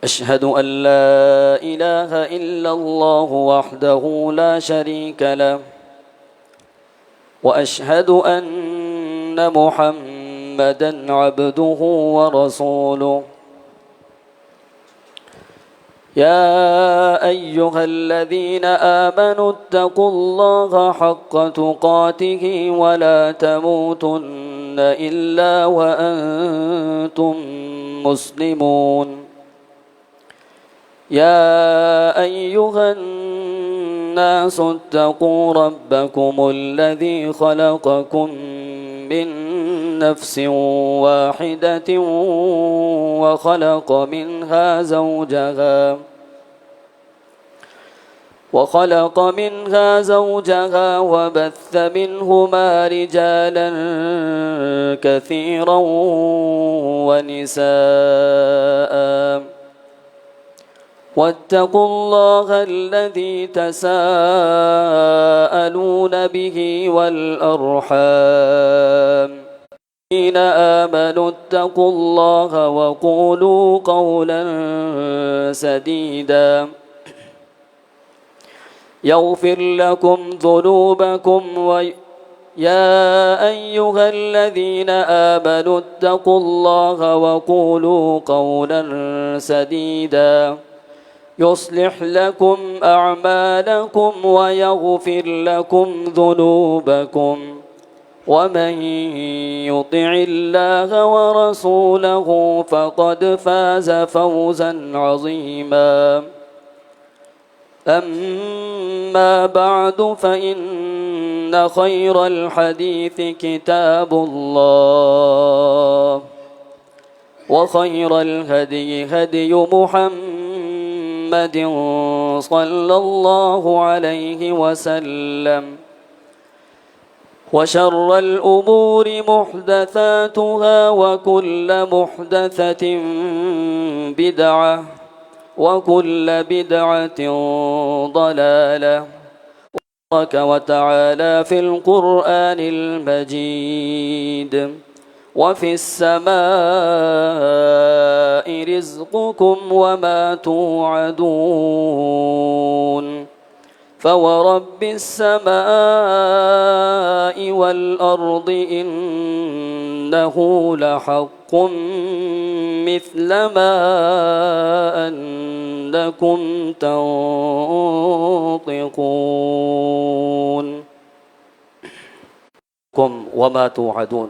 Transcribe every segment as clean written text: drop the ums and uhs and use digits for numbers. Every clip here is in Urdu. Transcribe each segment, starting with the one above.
أشهد أن لا إله إلا الله وحده لا شريك له وأشهد أن محمدا عبده ورسوله يا أيها الذين آمنوا اتقوا الله حق تقاته ولا تموتن إلا وأنتم مسلمون يا أيها الناس اتقوا ربكم الذي خلقكم من نفس واحدة وخلق منها زوجها وبث منهما رجالا كثيرا ونساء واتقوا الله الذي تساءلون به والأرحام الذين آمنوا اتقوا الله وقولوا قولا سديدا يغفر لكم ذنوبكم يا أيها الذين آمنوا اتقوا الله وقولوا قولا سديدا يصلح لكم أعمالكم ويغفر لكم ذنوبكم ومن يطع الله ورسوله فقد فاز فوزا عظيما أما بعد فإن خير الحديث كتاب الله وخير الهدي هدي محمد صلى الله عليه وسلم وشر الأمور محدثاتها وكل محدثة بدعة وكل بدعة ضلالة وتعالى في القرآن المجيد وفي السماء رزقكم وما توعدون فورب السماء والأرض إنه لحق مثل ما أنكم تنطقون وما توعدون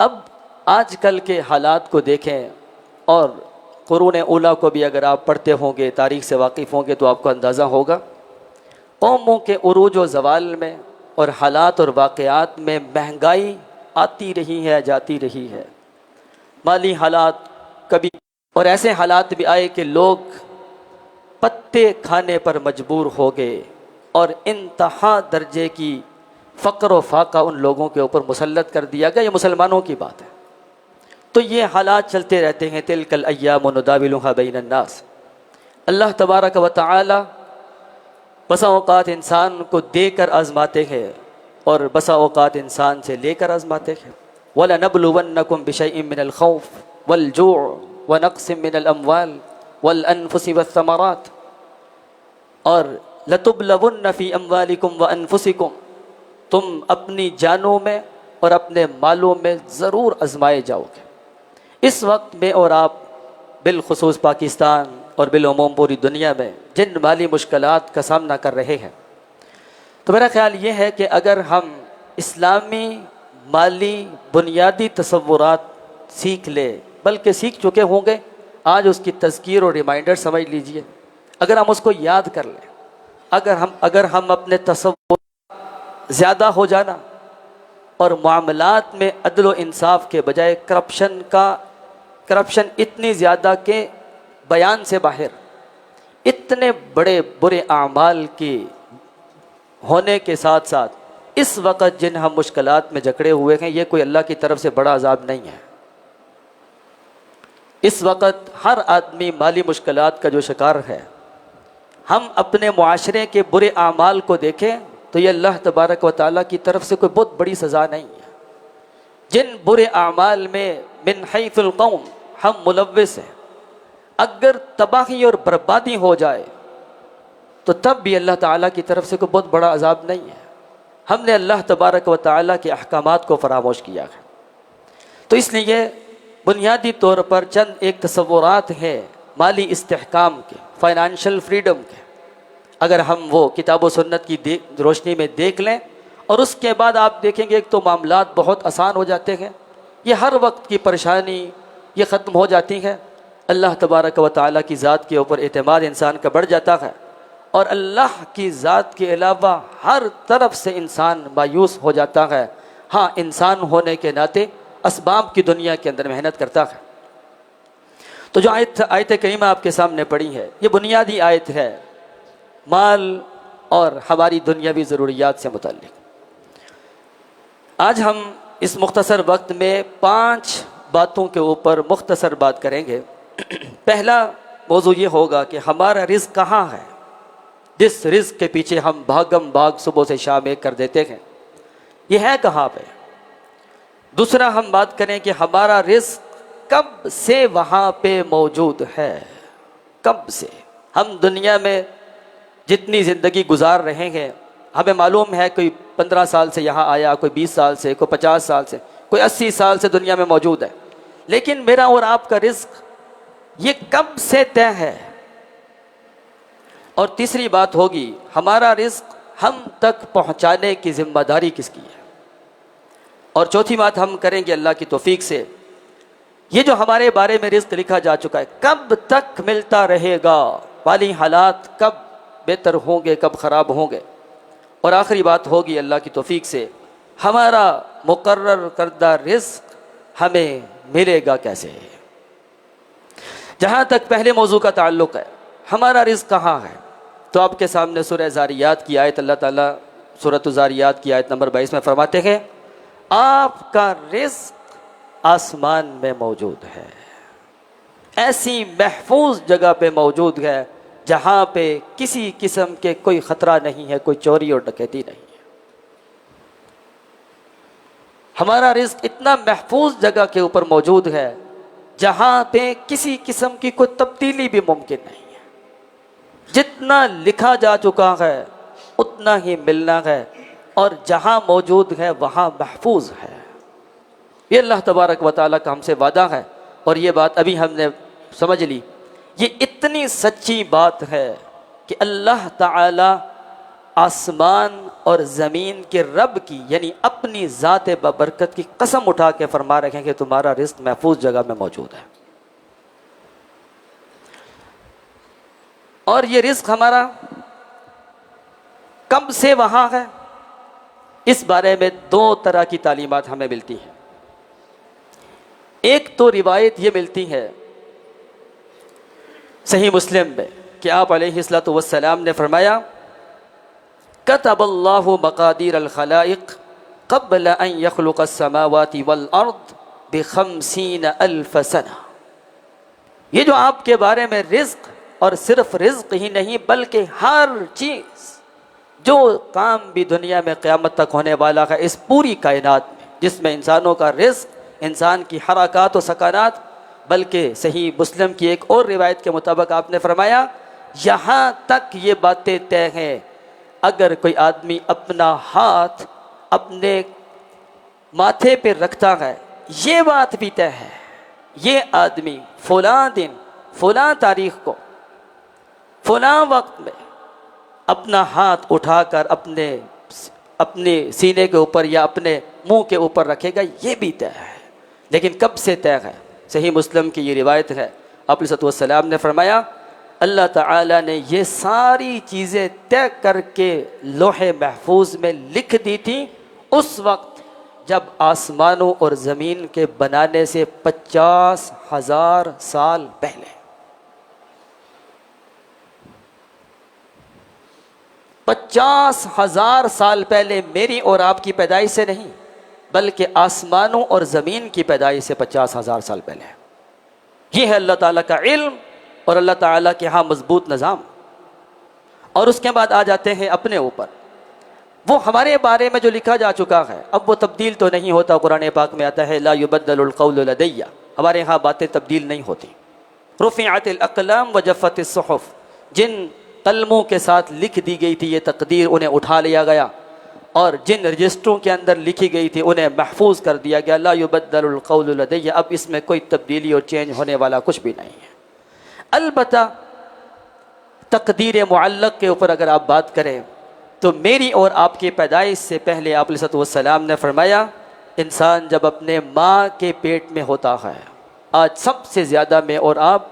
اب آج کل کے حالات کو دیکھیں، اور قرون اولیٰ کو بھی اگر آپ پڑھتے ہوں گے، تاریخ سے واقف ہوں گے، تو آپ کو اندازہ ہوگا قوموں کے عروج و زوال میں اور حالات اور واقعات میں مہنگائی آتی رہی ہے، جاتی رہی ہے، مالی حالات کبھی، اور ایسے حالات بھی آئے کہ لوگ پتے کھانے پر مجبور ہو گئے، اور انتہا درجے کی فقر و فاقہ ان لوگوں کے اوپر مسلط کر دیا گیا۔ یہ مسلمانوں کی بات ہے۔ تو یہ حالات چلتے رہتے ہیں، تلک الایام نداولها بین الناس۔ اللہ تبارک و تعالی بسا اوقات انسان کو دے کر آزماتے ہیں، اور بسا اوقات انسان سے لے کر آزماتے ہیں۔ وَلَنَبْلُوَنَّكُمْ بِشَيْءٍ مِّنَ الْخَوْفِ وَالْجُوعِ وَنَقْصٍ مِّنَ الْأَمْوَالِ وَالْأَنفُسِ وَالثَّمَرَاتِ، اور لَتُبْلَوُنَّ فِي أَمْوَالِكُمْ وَأَنفُسِكُمْ، تم اپنی جانوں میں اور اپنے مالوں میں ضرور آزمائے جاؤ گے۔ اس وقت میں اور آپ، بالخصوص پاکستان اور بالعموم پوری دنیا میں جن مالی مشکلات کا سامنا کر رہے ہیں، تو میرا خیال یہ ہے کہ اگر ہم اسلامی مالی بنیادی تصورات سیکھ لیں، بلکہ سیکھ چکے ہوں گے، آج اس کی تذکیر اور ریمائنڈر سمجھ لیجئے، اگر ہم اس کو یاد کر لیں، اگر ہم اپنے تصور زیادہ ہو جانا اور معاملات میں عدل و انصاف کے بجائے کرپشن اتنی زیادہ کہ بیان سے باہر، اتنے بڑے برے اعمال کی ہونے کے ساتھ ساتھ اس وقت جن ہم مشکلات میں جکڑے ہوئے ہیں، یہ کوئی اللہ کی طرف سے بڑا عذاب نہیں ہے۔ اس وقت ہر آدمی مالی مشکلات کا جو شکار ہے، ہم اپنے معاشرے کے برے اعمال کو دیکھیں تو یہ اللہ تبارک و تعالیٰ کی طرف سے کوئی بہت بڑی سزا نہیں ہے۔ جن برے اعمال میں من حیث القوم ہم ملوث ہیں، اگر تباہی اور بربادی ہو جائے تو تب بھی اللہ تعالیٰ کی طرف سے کوئی بہت بڑا عذاب نہیں ہے۔ ہم نے اللہ تبارک و تعالیٰ کے احکامات کو فراموش کیا ہے۔ تو اس لیے بنیادی طور پر چند ایک تصورات ہیں مالی استحکام کے، فائنانشل فریڈم کے، اگر ہم وہ کتاب و سنت کی روشنی میں دیکھ لیں، اور اس کے بعد آپ دیکھیں گے ایک تو معاملات بہت آسان ہو جاتے ہیں، یہ ہر وقت کی پریشانی یہ ختم ہو جاتی ہے، اللہ تبارک و تعالیٰ کی ذات کے اوپر اعتماد انسان کا بڑھ جاتا ہے، اور اللہ کی ذات کے علاوہ ہر طرف سے انسان مایوس ہو جاتا ہے۔ ہاں، انسان ہونے کے ناطے اسباب کی دنیا کے اندر محنت کرتا ہے۔ تو جو آیت کریمہ آپ کے سامنے پڑھی ہے، یہ بنیادی آیت ہے مال اور ہماری دنیاوی ضروریات سے متعلق۔ آج ہم اس مختصر وقت میں 5 باتوں کے اوپر مختصر بات کریں گے۔ پہلا موضوع یہ ہوگا کہ ہمارا رزق کہاں ہے، جس رزق کے پیچھے ہم بھاگم بھاگ صبح سے شام ایک کر دیتے ہیں، یہ ہے کہاں پہ۔ دوسرا ہم بات کریں کہ ہمارا رزق کب سے وہاں پہ موجود ہے، کب سے۔ ہم دنیا میں جتنی زندگی گزار رہے ہیں، ہمیں معلوم ہے کوئی 15 سال سے یہاں آیا، کوئی 20 سال سے، کوئی 50 سال سے، کوئی 80 سال سے دنیا میں موجود ہے، لیکن میرا اور آپ کا رزق یہ کب سے طے ہے۔ اور تیسری بات ہوگی ہمارا رزق ہم تک پہنچانے کی ذمہ داری کس کی ہے۔ اور چوتھی بات ہم کریں گے اللہ کی توفیق سے، یہ جو ہمارے بارے میں رزق لکھا جا چکا ہے کب تک ملتا رہے گا، مالی حالات کب بہتر ہوں گے، کب خراب ہوں گے۔ اور آخری بات ہوگی اللہ کی توفیق سے ہمارا مقرر کردہ رزق ہمیں ملے گا کیسے۔ جہاں تک پہلے موضوع کا تعلق ہے، ہمارا رزق کہاں ہے، تو آپ کے سامنے سورہ زاریات کی آیت، اللہ تعالیٰ سورۃ الزاریات کی آیت نمبر 22 میں فرماتے ہیں، آپ کا رزق آسمان میں موجود ہے، ایسی محفوظ جگہ پہ موجود ہے جہاں پہ کسی قسم کے کوئی خطرہ نہیں ہے، کوئی چوری اور ڈکیتی نہیں ہے۔ ہمارا رزق اتنا محفوظ جگہ کے اوپر موجود ہے جہاں پہ کسی قسم کی کوئی تبدیلی بھی ممکن نہیں ہے۔ جتنا لکھا جا چکا ہے اتنا ہی ملنا ہے، اور جہاں موجود ہے وہاں محفوظ ہے۔ یہ اللہ تبارک و تعالیٰ کا ہم سے وعدہ ہے، اور یہ بات ابھی ہم نے سمجھ لی، یہ اتنی سچی بات ہے کہ اللہ تعالیٰ آسمان اور زمین کے رب کی یعنی اپنی ذات ببرکت کی قسم اٹھا کے فرما رکھے ہیں کہ تمہارا رزق محفوظ جگہ میں موجود ہے. اور یہ رزق ہمارا کب سے وہاں ہے، اس بارے میں دو طرح کی تعلیمات ہمیں ملتی ہیں. ایک تو روایت یہ ملتی ہے صحیح مسلم میں کہ آپ علیہ الصلوۃ والسلام نے فرمایا کتب اللہ مقادیر الخلائق قبل ان يخلق السماوات والارض ب50 الف سنہ. یہ جو آپ کے بارے میں رزق، اور صرف رزق ہی نہیں بلکہ ہر چیز جو کام بھی دنیا میں قیامت تک ہونے والا ہے اس پوری کائنات میں، جس میں انسانوں کا رزق، انسان کی حرکات و سکانات، بلکہ صحیح مسلم کی ایک اور روایت کے مطابق آپ نے فرمایا یہاں تک یہ باتیں طے ہیں اگر کوئی آدمی اپنا ہاتھ اپنے ماتھے پہ رکھتا ہے، یہ بات بھی طے ہے یہ آدمی فلاں دن فلاں تاریخ کو فلاں وقت میں اپنا ہاتھ اٹھا کر اپنے سینے کے اوپر یا اپنے منہ کے اوپر رکھے گا، یہ بھی طے ہے. لیکن کب سے طے ہے؟ صحیح مسلم کی یہ روایت ہے، آپ علیہ السلام نے فرمایا اللہ تعالیٰ نے یہ ساری چیزیں طے کر کے لوح محفوظ میں لکھ دی تھی اس وقت جب آسمانوں اور زمین کے بنانے سے 50,000 سال پہلے. 50,000 سال پہلے، میری اور آپ کی پیدائش سے نہیں بلکہ آسمانوں اور زمین کی پیدائش سے 50,000 سال پہلے. یہ ہے اللہ تعالیٰ کا علم اور اللہ تعالیٰ کے ہاں مضبوط نظام. اور اس کے بعد آ جاتے ہیں اپنے اوپر، وہ ہمارے بارے میں جو لکھا جا چکا ہے اب وہ تبدیل تو نہیں ہوتا. قرآن پاک میں آتا ہے لا یبدل القول لدی، ہمارے ہاں باتیں تبدیل نہیں ہوتی. رفعت الاقلام وجفت الصحف، جن قلموں کے ساتھ لکھ دی گئی تھی یہ تقدیر انہیں اٹھا لیا گیا، اور جن رجسٹروں کے اندر لکھی گئی تھی انہیں محفوظ کر دیا گیا. لا یبدل القول لدی، اب اس میں کوئی تبدیلی اور چینج ہونے والا کچھ بھی نہیں ہے. البتہ تقدیر معلق کے اوپر اگر آپ بات کریں تو میری اور آپ کی پیدائش سے پہلے آپ علیہ السلام نے فرمایا انسان جب اپنے ماں کے پیٹ میں ہوتا ہے، آج سب سے زیادہ میں اور آپ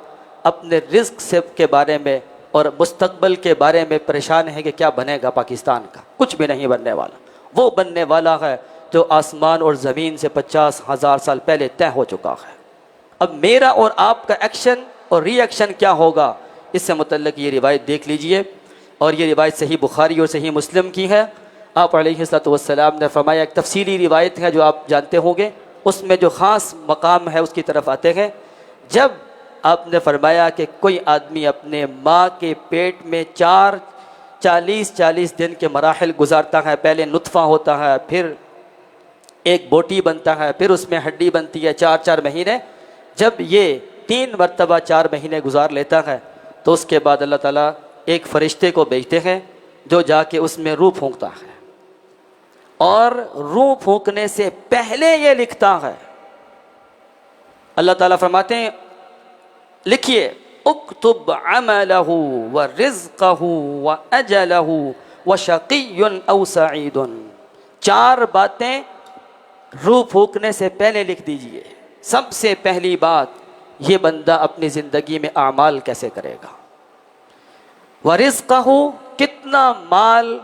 اپنے رزق سے کے بارے میں اور مستقبل کے بارے میں پریشان ہیں کہ کیا بنے گا پاکستان کا. کچھ بھی نہیں بننے والا، وہ بننے والا ہے جو آسمان اور زمین سے 50,000 سال پہلے طے ہو چکا ہے. اب میرا اور آپ کا ایکشن اور ری ایکشن کیا ہوگا، اس سے متعلق یہ روایت دیکھ لیجئے. اور یہ روایت صحیح بخاری اور صحیح مسلم کی ہے. آپ علیہ السلام نے فرمایا، ایک تفصیلی روایت ہے جو آپ جانتے ہوں گے، اس میں جو خاص مقام ہے اس کی طرف آتے ہیں. جب آپ نے فرمایا کہ کوئی آدمی اپنے ماں کے پیٹ میں 40 دن کے مراحل گزارتا ہے، پہلے نطفہ ہوتا ہے، پھر ایک بوٹی بنتا ہے، پھر اس میں ہڈی بنتی ہے، 4 مہینے. جب یہ 3 مرتبہ 4 مہینے گزار لیتا ہے تو اس کے بعد اللہ تعالیٰ ایک فرشتے کو بھیجتے ہیں جو جا کے اس میں روح پھونکتا ہے، اور روح پھونکنے سے پہلے یہ لکھتا ہے. اللہ تعالیٰ فرماتے ہیں لکھیے اکتب عملہ ورزقہ واجلہ وشقی او سعید. 4 باتیں روح پھونکنے سے پہلے لکھ دیجئے. سب سے پہلی بات، یہ بندہ اپنی زندگی میں اعمال کیسے کرے گا، ورزقہ، کتنا مال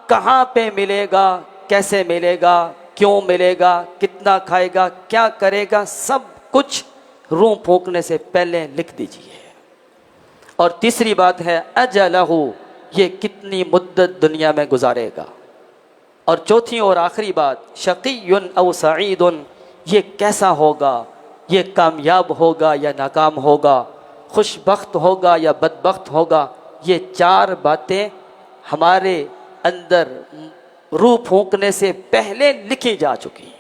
کہاں پہ ملے گا، کیسے ملے گا، کیوں ملے گا، کتنا کھائے گا، کیا کرے گا، سب کچھ روح پھونکنے سے پہلے لکھ دیجئے. اور تیسری بات ہے اجلہ، یہ کتنی مدت دنیا میں گزارے گا. اور چوتھی اور آخری بات شقی او سعید، یہ کیسا ہوگا، یہ کامیاب ہوگا یا ناکام ہوگا، خوش بخت ہوگا یا بدبخت ہوگا. یہ 4 باتیں ہمارے اندر روح پھونکنے سے پہلے لکھی جا چکی ہیں.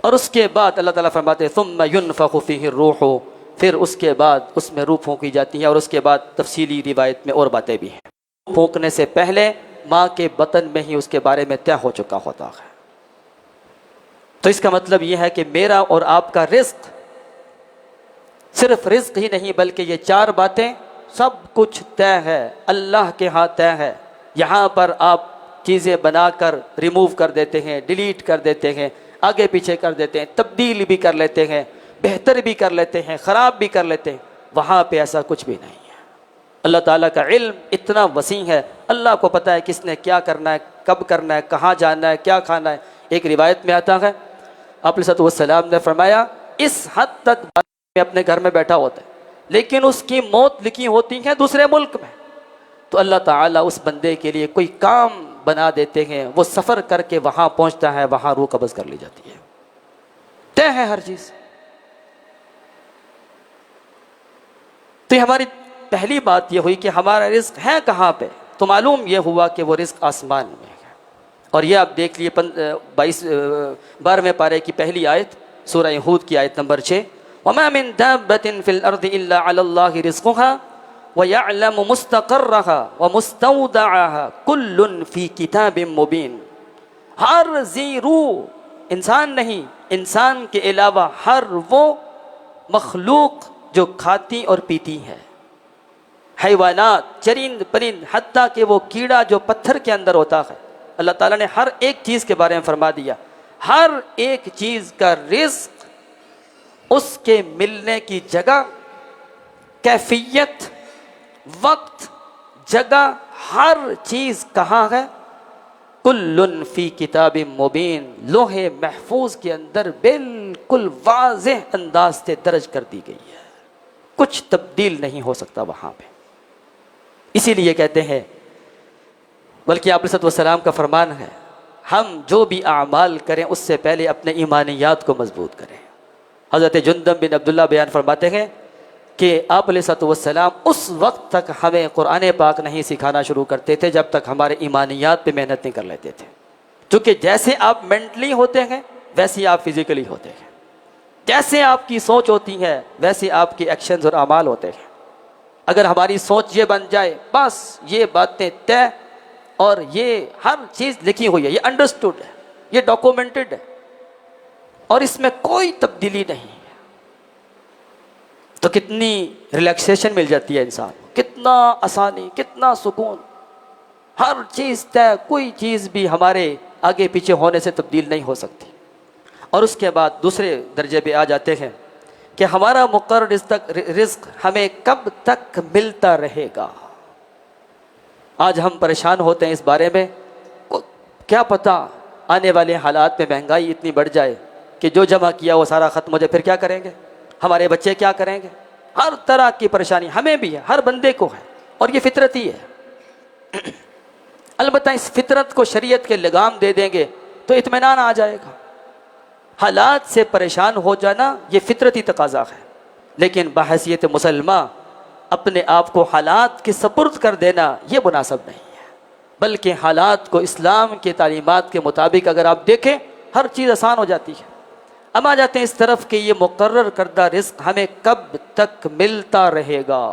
اور اس کے بعد اللہ تعالیٰ فرماتے ہیں ثم ينفخ فیہ الروح، پھر اس کے بعد اس میں روح پھونکی جاتی ہے. اور اس کے بعد تفصیلی روایت میں اور باتیں بھی ہیں. پھونکنے سے پہلے ماں کے بطن میں ہی اس کے بارے میں طے ہو چکا ہوتا ہے. تو اس کا مطلب یہ ہے کہ میرا اور آپ کا رزق صرف رزق ہی نہیں بلکہ یہ 4 باتیں سب کچھ طے ہے، اللہ کے ہاں طے ہے۔ یہاں پر آپ چیزیں بنا کر ریموو کر دیتے ہیں، ڈیلیٹ کر دیتے ہیں، آگے پیچھے کر دیتے ہیں، تبدیل بھی کر لیتے ہیں، بہتر بھی کر لیتے ہیں، خراب بھی کر لیتے ہیں۔ وہاں پہ ایسا کچھ بھی نہیں ہے۔ اللہ تعالیٰ کا علم اتنا وسیع ہے، اللہ کو پتہ ہے کس نے کیا کرنا ہے، کب کرنا ہے، کہاں جانا ہے، کیا کھانا ہے۔ ایک روایت میں آتا ہے آپ علیہ السلام نے فرمایا اس حد تک میں اپنے گھر میں بیٹھا ہوتا ہے لیکن اس کی موت لکھی ہوتی ہے دوسرے ملک میں، تو اللہ تعالیٰ اس بندے کے لیے کوئی کام بنا دیتے ہیں، وہ سفر کر کے وہاں پہنچتا ہے، وہاں روح قبض کر لی جاتی ہے۔ طے ہے ہر چیز۔ تو یہ ہماری پہلی بات یہ ہوئی کہ ہمارا رزق ہے کہاں پہ، تو معلوم یہ ہوا کہ وہ رزق آسمان میں ہے۔ اور یہ آپ دیکھ لیے 12ویں پارے کی پہلی آیت سورہ ہود کی آیت نمبر 6، وَمَا مِن دَابَّةٍ فِي الْأَرْضِ إِلَّا عَلَى اللَّهِ رِزْقُهَا وَيَعْلَمُ مُسْتَقَرَّهَا وَمُسْتَوْدَعَهَا كُلٌّ فِي كِتَابٍ مُبِينٍ۔ ہر ذی روح، انسان نہیں، انسان کے علاوہ ہر وہ مخلوق جو کھاتی اور پیتی ہے، حیوانات، چرند پرند، حتیٰ کہ وہ کیڑا جو پتھر کے اندر ہوتا ہے، اللہ تعالیٰ نے ہر ایک چیز کے بارے میں فرما دیا۔ ہر ایک چیز کا رزق، اس کے ملنے کی جگہ، کیفیت، وقت، جگہ، ہر چیز کہاں ہے؟ کل فی کتاب مبین، لوح محفوظ کے اندر بالکل واضح انداز سے درج کر دی گئی ہے، کچھ تبدیل نہیں ہو سکتا وہاں پہ۔ اسی لیے کہتے ہیں، بلکہ آپ علیہ السلام کا فرمان ہے، ہم جو بھی اعمال کریں اس سے پہلے اپنے ایمانیات کو مضبوط کریں۔ حضرت جندب بن عبداللہ بیان فرماتے ہیں کہ آپ علیہ السلام اس وقت تک ہمیں قرآن پاک نہیں سکھانا شروع کرتے تھے جب تک ہمارے ایمانیات پہ محنت نہیں کر لیتے تھے، کیونکہ جیسے آپ مینٹلی ہوتے ہیں ویسے آپ فزیکلی ہوتے ہیں، جیسے آپ کی سوچ ہوتی ہے ویسے آپ کے ایکشنز اور اعمال ہوتے ہیں۔ اگر ہماری سوچ یہ بن جائے بس یہ باتیں طے اور یہ ہر چیز لکھی ہوئی ہے، یہ انڈرسٹوڈ ہے، یہ ڈاکومنٹڈ ہے اور اس میں کوئی تبدیلی نہیں ہے، تو کتنی ریلیکسیشن مل جاتی ہے انسان کو، کتنا آسانی، کتنا سکون، ہر چیز طے، کوئی چیز بھی ہمارے آگے پیچھے ہونے سے تبدیل نہیں ہو سکتی۔ اور اس کے بعد دوسرے درجے پہ آ جاتے ہیں کہ ہمارا مقرر رزق ہمیں کب تک ملتا رہے گا۔ آج ہم پریشان ہوتے ہیں اس بارے میں، کیا پتہ آنے والے حالات میں مہنگائی اتنی بڑھ جائے کہ جو جمع کیا وہ سارا ختم ہو جائے، پھر کیا کریں گے؟ ہمارے بچے کیا کریں گے؟ ہر طرح کی پریشانی ہمیں بھی ہے، ہر بندے کو ہے، اور یہ فطرتی ہے۔ البتہ اس فطرت کو شریعت کے لگام دے دیں گے تو اطمینان آ جائے گا۔ حالات سے پریشان ہو جانا یہ فطرتی تقاضا ہے، لیکن بحیثیت مسلمہ اپنے آپ کو حالات کے سپرد کر دینا یہ مناسب نہیں ہے، بلکہ حالات کو اسلام کے تعلیمات کے مطابق اگر آپ دیکھیں ہر چیز آسان ہو جاتی ہے۔ اب آ جاتے ہیں اس طرف کہ یہ مقرر کردہ رزق ہمیں کب تک ملتا رہے گا،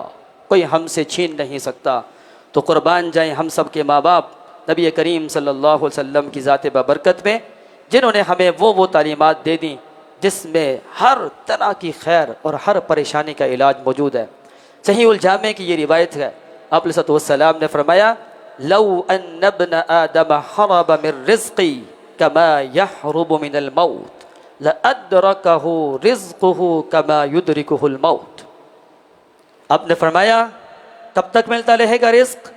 کوئی ہم سے چھین نہیں سکتا۔ تو قربان جائیں ہم سب کے ماں باپ نبی کریم صلی اللہ علیہ وسلم کی ذات بابرکت میں، جنہوں نے ہمیں وہ تعلیمات دے دیں جس میں ہر طرح کی خیر اور ہر پریشانی کا علاج موجود ہے۔ صحیح الجامع کی یہ روایت ہے، آپ علیہ السلام نے فرمایا لو ان ابن آدم حرب من رزقی کما یحرب من الموت لأدرکہ رزقہ کما یدرکہ الموت۔ آپ نے فرمایا کب تک ملتا رہے گا رزق؟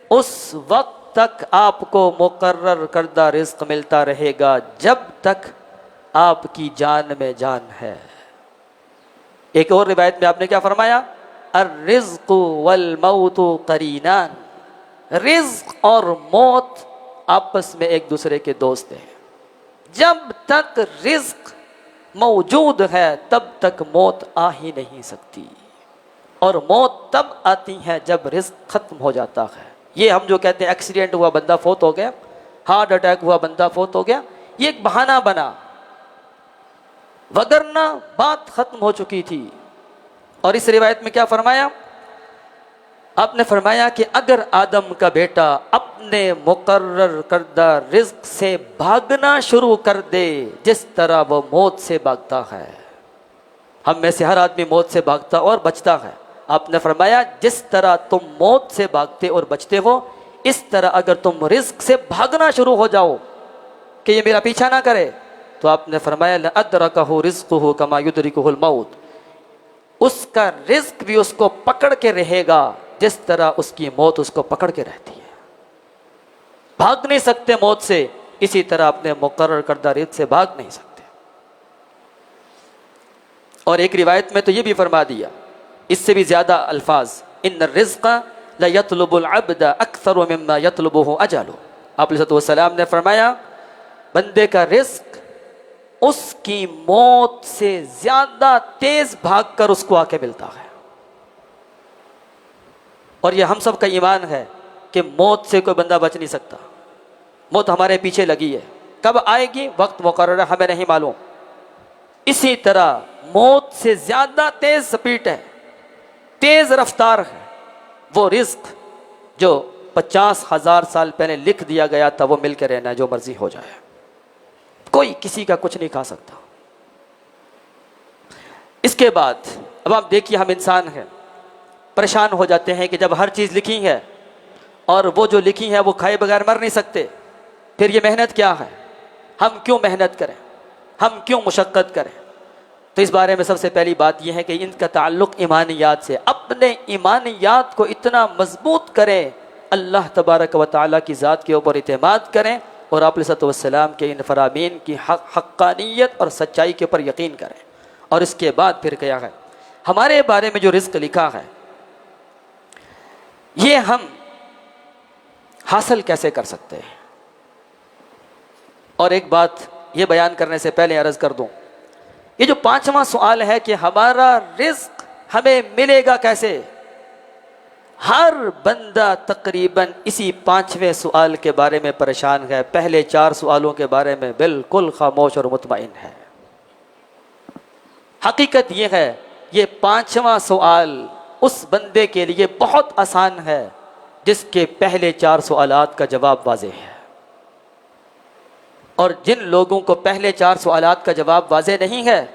اس وقت تک آپ کو مقرر کردہ رزق ملتا رہے گا جب تک آپ کی جان میں جان ہے۔ ایک اور روایت میں آپ نے کیا فرمایا؟ الرزق والموت قرینان، رزق اور موت آپس میں ایک دوسرے کے دوست ہیں، جب تک رزق موجود ہے تب تک موت آ ہی نہیں سکتی، اور موت تب آتی ہے جب رزق ختم ہو جاتا ہے۔ یہ ہم جو کہتے ہیں ایکسیڈنٹ ہوا بندہ فوت ہو گیا، ہارٹ اٹیک ہوا بندہ فوت ہو گیا، یہ ایک بہانہ بنا، وگرنہ بات ختم ہو چکی تھی۔ اور اس روایت میں کیا فرمایا؟ آپ نے فرمایا کہ اگر آدم کا بیٹا اپنے مقرر کردہ رزق سے بھاگنا شروع کر دے جس طرح وہ موت سے بھاگتا ہے، ہم میں سے ہر آدمی موت سے بھاگتا اور بچتا ہے، آپ نے فرمایا جس طرح تم موت سے بھاگتے اور بچتے ہو، اس طرح اگر تم رزق سے بھاگنا شروع ہو جاؤ کہ یہ میرا پیچھا نہ کرے، تو آپ نے فرمایا لَأَدْرَكَهُ رِزْقُهُ كَمَا يُدْرِكُهُ الْمَوْتُ، اس کا رزق بھی اس کو پکڑ کے رہے گا جس طرح اس کی موت اس کو پکڑ کے رہتی ہے۔ بھاگ نہیں سکتے موت سے، اسی طرح اپنے مقرر کردہ رزق سے بھاگ نہیں سکتے۔ اور ایک روایت میں تو یہ بھی فرما دیا، اس سے بھی زیادہ الفاظ، ان الرزق لیطلب العبد اکثر مما یطلبہ اجلہ، آپ علیہ السلام نے فرمایا بندے کا رزق اس کی موت سے زیادہ تیز بھاگ کر اس کو آ کے ملتا ہے۔ اور یہ ہم سب کا ایمان ہے کہ موت سے کوئی بندہ بچ نہیں سکتا، موت ہمارے پیچھے لگی ہے، کب آئے گی وقت مقرر ہے، ہمیں نہیں معلوم۔ اسی طرح موت سے زیادہ تیز سپیڈ ہے، تیز رفتار ہے وہ رزق جو 50,000 سال پہلے لکھ دیا گیا تھا، وہ مل کے رہنا ہے، جو مرضی ہو جائے، کوئی کسی کا کچھ نہیں کھا سکتا۔ اس کے بعد اب آپ دیکھیے، ہم انسان ہیں، پریشان ہو جاتے ہیں کہ جب ہر چیز لکھی ہے اور وہ جو لکھی ہے وہ کھائے بغیر مر نہیں سکتے، پھر یہ محنت کیا ہے، ہم کیوں محنت کریں، ہم کیوں مشقت کریں؟ تو اس بارے میں سب سے پہلی بات یہ ہے کہ ان کا تعلق ایمانیات سے، اپنے ایمانیات کو اتنا مضبوط کریں، اللہ تبارک و تعالیٰ کی ذات کے اوپر اعتماد کریں، اور آپ علیہ السلام کے ان فرامین کی حقانیت اور سچائی کے اوپر یقین کریں۔ اور اس کے بعد پھر کیا ہے، ہمارے بارے میں جو رزق لکھا ہے یہ ہم حاصل کیسے کر سکتے ہیں؟ اور ایک بات یہ بیان کرنے سے پہلے عرض کر دوں، یہ جو 5واں سوال ہے کہ ہمارا رزق ہمیں ملے گا کیسے، ہر بندہ تقریباً اسی 5ویں سوال کے بارے میں پریشان ہے، پہلے 4 سوالوں کے بارے میں بالکل خاموش اور مطمئن ہے۔ حقیقت یہ ہے، یہ 5واں سوال اس بندے کے لیے بہت آسان ہے جس کے پہلے 4 سوالات کا جواب واضح ہے، اور جن لوگوں کو پہلے 4 سوالات کا جواب واضح نہیں ہے،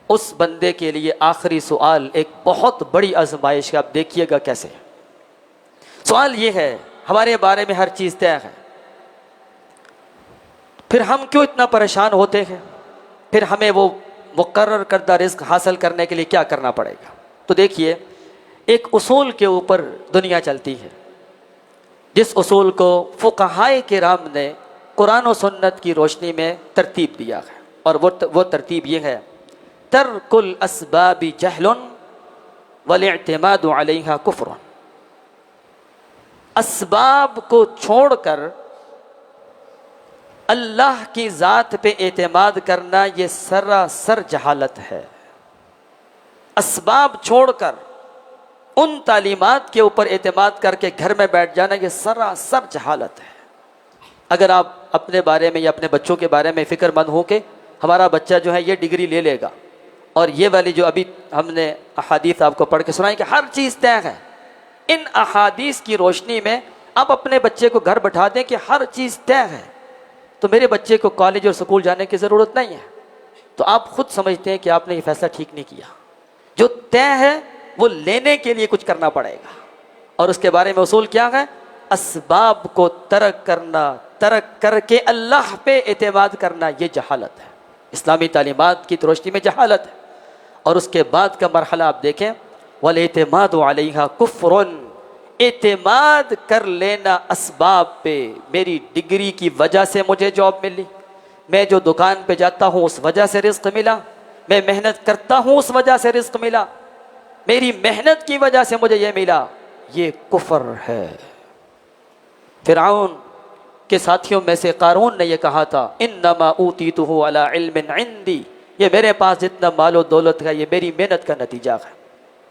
اس بندے کے لیے آخری سوال ایک بہت بڑی آزمائش ہے۔ آپ دیکھیے گا کیسے۔ سوال یہ ہے، ہمارے بارے میں ہر چیز طے ہے، پھر ہم کیوں اتنا پریشان ہوتے ہیں؟ پھر ہمیں وہ مقرر کردہ رزق حاصل کرنے کے لیے کیا کرنا پڑے گا؟ تو دیکھیے، ایک اصول کے اوپر دنیا چلتی ہے، جس اصول کو فقہائے کرام نے قرآن و سنت کی روشنی میں ترتیب دیا ہے، اور وہ ترتیب یہ ہے، ترک الاسباب جہل والاعتماد علیہا کفر۔ اسباب کو چھوڑ کر اللہ کی ذات پہ اعتماد کرنا یہ سراسر جہالت ہے۔ اسباب چھوڑ کر ان تعلیمات کے اوپر اعتماد کر کے گھر میں بیٹھ جانا یہ سراسر جہالت ہے۔ اگر آپ اپنے بارے میں یا اپنے بچوں کے بارے میں فکر مند ہوں کہ ہمارا بچہ جو ہے یہ ڈگری لے لے گا، اور یہ والی جو ابھی ہم نے احادیث آپ کو پڑھ کے سنائی کہ ہر چیز طے ہے، ان احادیث کی روشنی میں آپ اپنے بچے کو گھر بٹھا دیں کہ ہر چیز طے ہے، تو میرے بچے کو کالج اور سکول جانے کی ضرورت نہیں ہے، تو آپ خود سمجھتے ہیں کہ آپ نے یہ فیصلہ ٹھیک نہیں کیا۔ جو طے ہے وہ لینے کے لیے کچھ کرنا پڑے گا، اور اس کے بارے میں اصول کیا ہے؟ اسباب کو ترک کرنا، ترک کر کے اللہ پہ اعتماد کرنا، یہ جہالت ہے، اسلامی تعلیمات کی روشنی میں جہالت ہے۔ اور اس کے بعد کا مرحلہ آپ دیکھیں، والاعتماد علیہا کفر، اعتماد کر لینا اسباب پہ۔ میری ڈگری کی وجہ سے مجھے جاب ملی، میں جو دکان پہ جاتا ہوں اس وجہ سے رزق ملا، میں محنت کرتا ہوں اس وجہ سے رزق ملا، میری محنت کی وجہ سے مجھے یہ ملا، یہ کفر ہے۔ فرعون کے ساتھیوں میں سے قارون نے یہ کہا تھا، انما اوتیتہ علی علم عندی، یہ میرے پاس جتنا مال و دولت ہے یہ میری محنت کا نتیجہ ہے۔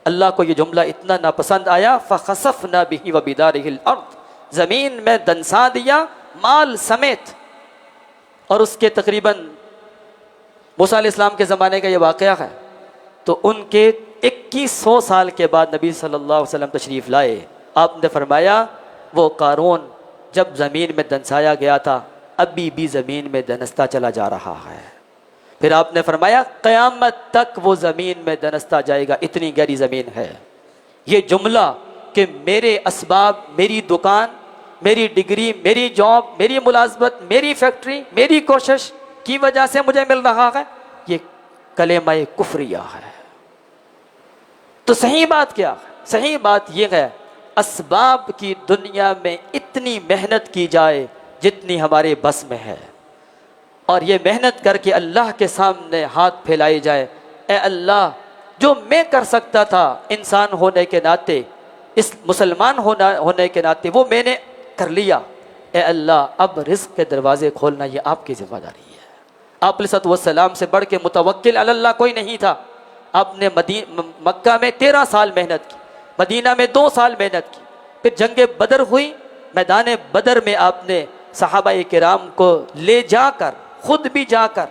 اللہ کو یہ جملہ اتنا ناپسند آیا، فخسفنا بہ وبدارہ الارض، زمین میں دنسا دیا مال سمیت۔ اور اس کے تقریباً موسیٰ علیہ السلام کے زمانے کا یہ واقعہ ہے، تو ان کے 2100 سال کے بعد نبی صلی اللہ علیہ وسلم تشریف لائے، آپ نے فرمایا وہ قارون جب زمین میں دنسایا گیا تھا ابھی بھی زمین میں دنستا چلا جا رہا ہے۔ پھر آپ نے فرمایا قیامت تک وہ زمین میں دنستا جائے گا، اتنی گہری زمین ہے۔ یہ جملہ کہ میرے اسباب، میری دکان، میری ڈگری، میری جاب، میری ملازمت، میری فیکٹری، میری کوشش کی وجہ سے مجھے مل رہا ہے، یہ کلمہ کفریہ ہے۔ تو صحیح بات کیا ہے؟ صحیح بات یہ ہے اسباب کی دنیا میں اتنی محنت کی جائے جتنی ہمارے بس میں ہے، اور یہ محنت کر کے اللہ کے سامنے ہاتھ پھیلائے جائے، اے اللہ جو میں کر سکتا تھا انسان ہونے کے ناطے، اس مسلمان ہونے کے ناطے، وہ میں نے کر لیا، اے اللہ اب رزق کے دروازے کھولنا یہ آپ کی ذمہ داری ہے۔ آپ علیہ السلام سے بڑھ کے متوکل علی اللہ کوئی نہیں تھا۔ آپ نے مکہ میں 13 سال محنت کی، مدینہ میں 2 سال محنت کی، پھر جنگ بدر ہوئی، میدان بدر میں آپ نے صحابہ کرام کو لے جا کر، خود بھی جا کر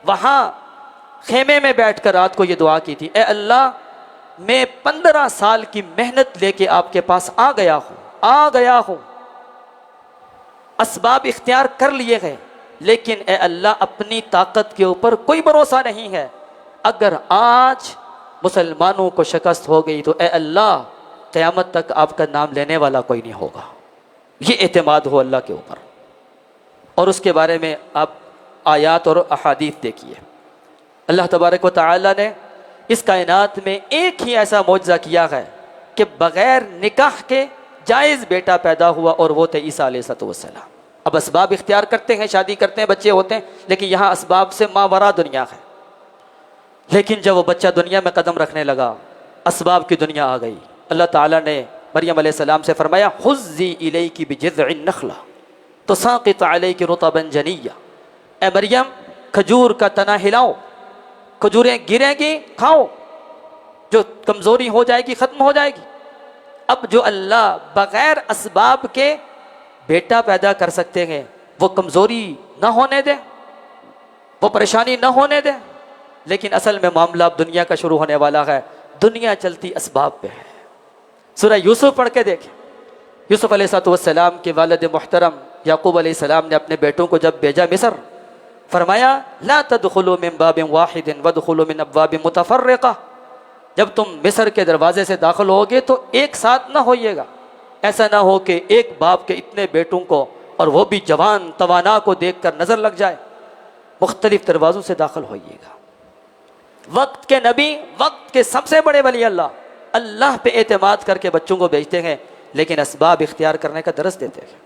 وہاں خیمے میں بیٹھ کر رات کو یہ دعا کی تھی، اے اللہ میں 15 سال کی محنت لے کے آپ کے پاس آ گیا ہوں، اسباب اختیار کر لیے ہیں، لیکن اے اللہ اپنی طاقت کے اوپر کوئی بھروسہ نہیں ہے، اگر آج مسلمانوں کو شکست ہو گئی تو اے اللہ قیامت تک آپ کا نام لینے والا کوئی نہیں ہوگا۔ یہ اعتماد ہو اللہ کے اوپر، اور اس کے بارے میں آپ آیات اور احادیث دیکھیے۔ اللہ تبارک و تعالی نے اس کائنات میں ایک ہی ایسا معجزہ کیا ہے کہ بغیر نکاح کے جائز بیٹا پیدا ہوا، اور وہ تھے عیسیٰ علیہ السلام۔ اب اسباب اختیار کرتے ہیں، شادی کرتے ہیں، بچے ہوتے ہیں، لیکن یہاں اسباب سے ماورا دنیا ہے۔ لیکن جب وہ بچہ دنیا میں قدم رکھنے لگا، اسباب کی دنیا آ گئی۔ اللہ تعالیٰ نے مریم علیہ السلام سے فرمایا حزی الیک بجذع النخلہ تساقط علیک رطبا جنیا، اے مریم کھجور کا تنا ہلاؤ، کھجوریں گریں گی، کھاؤ، جو کمزوری ہو جائے گی ختم ہو جائے گی۔ اب جو اللہ بغیر اسباب کے بیٹا پیدا کر سکتے ہیں، وہ کمزوری نہ ہونے دے، وہ پریشانی نہ ہونے دے۔ لیکن اصل میں معاملہ اب دنیا کا شروع ہونے والا ہے، دنیا چلتی اسباب پہ ہے۔ سورہ یوسف پڑھ کے دیکھیں، یوسف علیہ السلام کے والد محترم یعقوب علیہ السلام نے اپنے بیٹوں کو جب بھیجا مصر، فرمایا لا تدخلوا من باب واحد وادخلوا من ابواب متفرقہ، جب تم مصر کے دروازے سے داخل ہوگے تو ایک ساتھ نہ ہوئیے گا، ایسا نہ ہو کہ ایک باپ کے اتنے بیٹوں کو، اور وہ بھی جوان توانا کو دیکھ کر نظر لگ جائے، مختلف دروازوں سے داخل ہوئیے گا۔ وقت کے نبی، وقت کے سب سے بڑے ولی اللہ پہ اعتماد کر کے بچوں کو بھیجتے ہیں، لیکن اسباب اختیار کرنے کا درس دیتے ہیں۔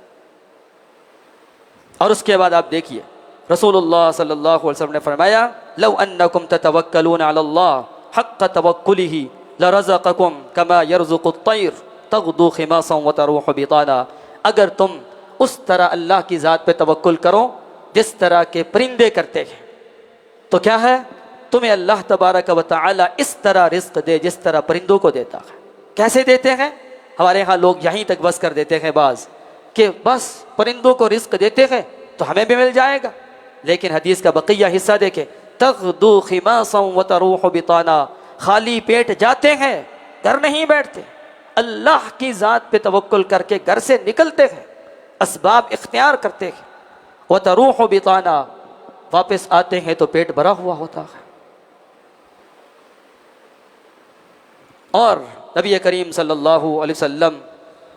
اور اس کے بعد آپ دیکھیے رسول اللہ صلی اللہ علیہ وسلم نے فرمایا لو انکم تتوکلون علی اللہ حق توکلہ لرزقکم کما یرزق الطیر تغدو خماصا وتروح بطانا، اگر تم اس طرح اللہ کی ذات پہ توکل کرو جس طرح کے پرندے کرتے ہیں، تو کیا ہے، تمہیں اللہ تبارک و تعالی اس طرح رزق دے جس طرح پرندوں کو دیتا ہے۔ کیسے دیتے ہیں؟ ہمارے ہاں لوگ یہیں تک بس کر دیتے ہیں بعض، کہ بس پرندوں کو رزق دیتے ہیں تو ہمیں بھی مل جائے گا، لیکن حدیث کا بقیہ حصہ دیکھیں، تغدو خماصا وتروح بطانا، خالی پیٹ جاتے ہیں، گھر نہیں بیٹھتے، اللہ کی ذات پہ توکل کر کے گھر سے نکلتے ہیں، اسباب اختیار کرتے ہیں، وتروح بطانا، واپس آتے ہیں تو پیٹ بھرا ہوا ہوتا ہے۔ اور نبی کریم صلی اللہ علیہ وسلم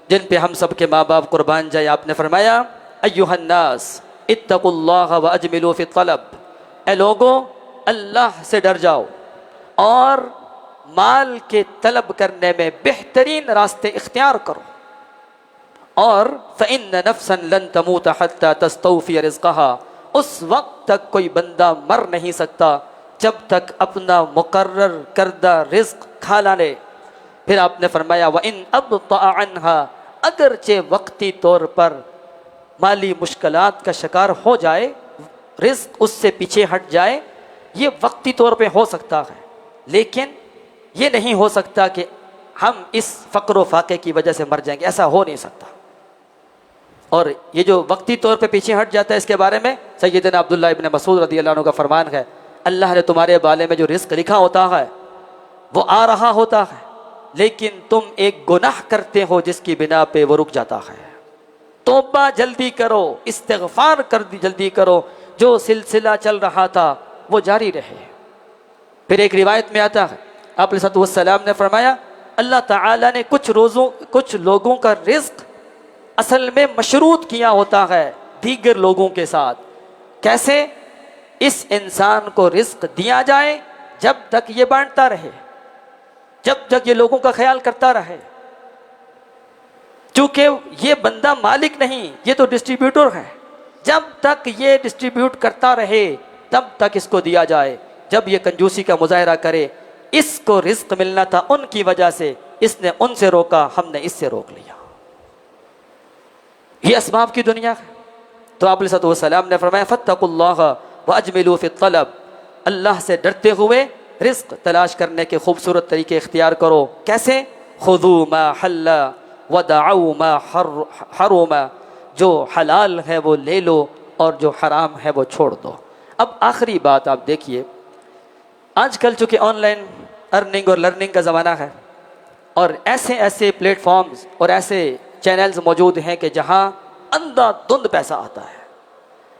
جن پہ ہم سب کے ماں باپ قربان جائے، آپ نے فرمایا ایھا الناس اتقوا اللہ واجملوا فی الطلب، اے لوگوں اللہ سے ڈر جاؤ اور مال کے طلب کرنے میں بہترین راستے اختیار کرو، اور فإن نفسا لن تموت حتى تستوفی رزقها، اس وقت تک کوئی بندہ مر نہیں سکتا جب تک اپنا مقرر کردہ رزق کھا نہ لے۔ پھر آپ نے فرمایا وَإِنْ أَبْطَأَ عَنْهَا، اگرچہ وقتی طور پر مالی مشکلات کا شکار ہو جائے، رزق اس سے پیچھے ہٹ جائے، یہ وقتی طور پہ ہو سکتا ہے، لیکن یہ نہیں ہو سکتا کہ ہم اس فقر و فاقے کی وجہ سے مر جائیں گے، ایسا ہو نہیں سکتا۔ اور یہ جو وقتی طور پہ پیچھے ہٹ جاتا ہے، اس کے بارے میں سیدنا عبداللہ ابن مسعود رضی اللہ عنہ کا فرمان ہے، اللہ نے تمہارے بالے میں جو رزق لکھا ہوتا ہے وہ آ رہا ہوتا ہے، لیکن تم ایک گناہ کرتے ہو جس کی بنا پہ وہ رک جاتا ہے۔ توبہ جلدی کرو، استغفار جلدی کرو، جو سلسلہ چل رہا تھا وہ جاری رہے۔ پھر ایک روایت میں آتا ہے آپ علیہ السلام نے فرمایا اللہ تعالیٰ نے کچھ لوگوں کا رزق اصل میں مشروط کیا ہوتا ہے دیگر لوگوں کے ساتھ۔ کیسے؟ اس انسان کو رزق دیا جائے جب تک یہ بانٹتا رہے، جب تک یہ لوگوں کا خیال کرتا رہے، چونکہ یہ بندہ مالک نہیں، یہ تو ڈسٹریبیوٹر ہے۔ جب تک یہ ڈسٹریبیوٹ کرتا رہے تب تک اس کو دیا جائے۔ جب یہ کنجوسی کا مظاہرہ کرے، اس کو رزق ملنا تھا ان کی وجہ سے، اس نے ان سے روکا، ہم نے اس سے روک لیا۔ یہ اسباب کی دنیا ہے۔ تو آپ علیہ السلام نے فرمایا فاتقوا اللہ واجملوا فی الطلب، اللہ سے ڈرتے ہوئے رزق تلاش کرنے کے خوبصورت طریقے اختیار کرو۔ کیسے؟ خذوا ما حل ودعوا ما حرم، جو حلال ہے وہ لے لو اور جو حرام ہے وہ چھوڑ دو۔ اب آخری بات آپ دیکھیے، آج کل چونکہ آن لائن ارننگ اور لرننگ کا زمانہ ہے، اور ایسے پلیٹ فارمز اور ایسے چینلز موجود ہیں کہ جہاں اندھا دھند پیسہ آتا ہے۔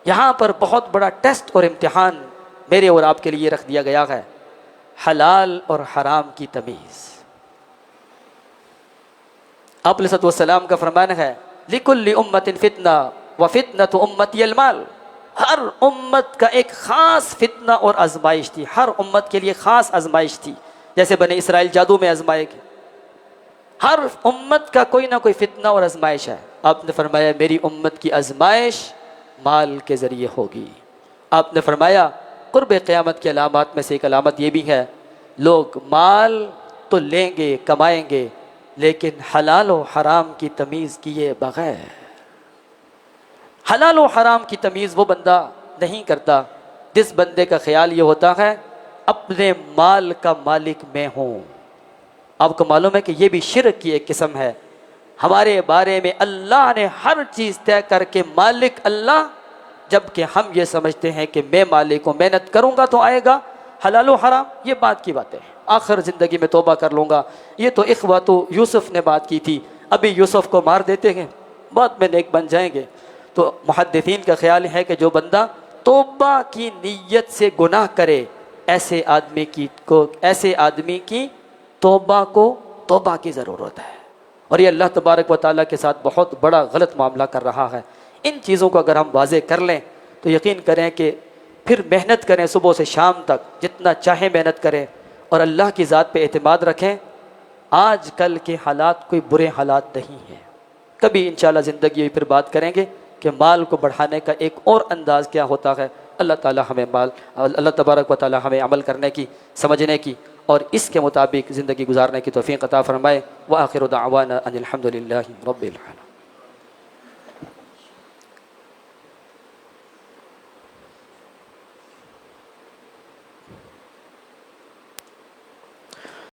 یہاں پر بہت بڑا ٹیسٹ اور امتحان میرے اور آپ کے لیے رکھ دیا گیا ہے، حلال اور حرام کی تمیز۔ آپ علیہ السلام کا فرمان ہے لِكُلِّ أُمَّةٍ فِتْنَةٌ وَفِتْنَةُ أُمَّتِيَ الْمَالُ، ہر امت کا ایک خاص فتنہ اور آزمائش تھی، ہر امت کے لیے خاص آزمائش تھی۔ جیسے بنی اسرائیل جادو میں آزمائے گئے، ہر امت کا کوئی نہ کوئی فتنہ اور آزمائش ہے۔ آپ نے فرمایا میری امت کی آزمائش مال کے ذریعے ہوگی۔ آپ نے فرمایا قرب قیامت کی علامات میں سے ایک علامت یہ بھی ہے، لوگ مال تو لیں گے، کمائیں گے، لیکن حلال و حرام کی تمیز کیے بغیر۔ حلال و حرام کی تمیز وہ بندہ نہیں کرتا جس بندے کا خیال یہ ہوتا ہے اپنے مال کا مالک میں ہوں۔ آپ کو معلوم ہے کہ یہ بھی شرک کی ایک قسم ہے۔ ہمارے بارے میں اللہ نے ہر چیز طے کر کے مالک اللہ، جبکہ ہم یہ سمجھتے ہیں کہ میں مالک ہوں، محنت کروں گا تو آئے گا۔ حلال و حرام یہ بات کی باتیں ہیں، آخر زندگی میں توبہ کر لوں گا، یہ تو اخوۃ یوسف نے بات کی تھی، ابھی یوسف کو مار دیتے ہیں بعد میں نیک بن جائیں گے۔ تو محدثین کا خیال ہے کہ جو بندہ توبہ کی نیت سے گناہ کرے، ایسے آدمی کی توبہ کی ضرورت ہے، اور یہ اللہ تبارک و تعالیٰ کے ساتھ بہت بڑا غلط معاملہ کر رہا ہے۔ ان چیزوں کو اگر ہم واضح کر لیں تو یقین کریں کہ پھر محنت کریں صبح سے شام تک، جتنا چاہیں محنت کریں، اور اللہ کی ذات پہ اعتماد رکھیں۔ آج کل کے حالات کوئی برے حالات نہیں ہیں۔ کبھی انشاءاللہ زندگی میں پھر بات کریں گے کہ مال کو بڑھانے کا ایک اور انداز کیا ہوتا ہے۔ اللہ تبارک و تعالی ہمیں عمل کرنے کی، سمجھنے کی اور اس کے مطابق زندگی گزارنے کی توفیق عطا فرمائے۔ وآخر دعوانا ان الحمد للہ رب العالمین۔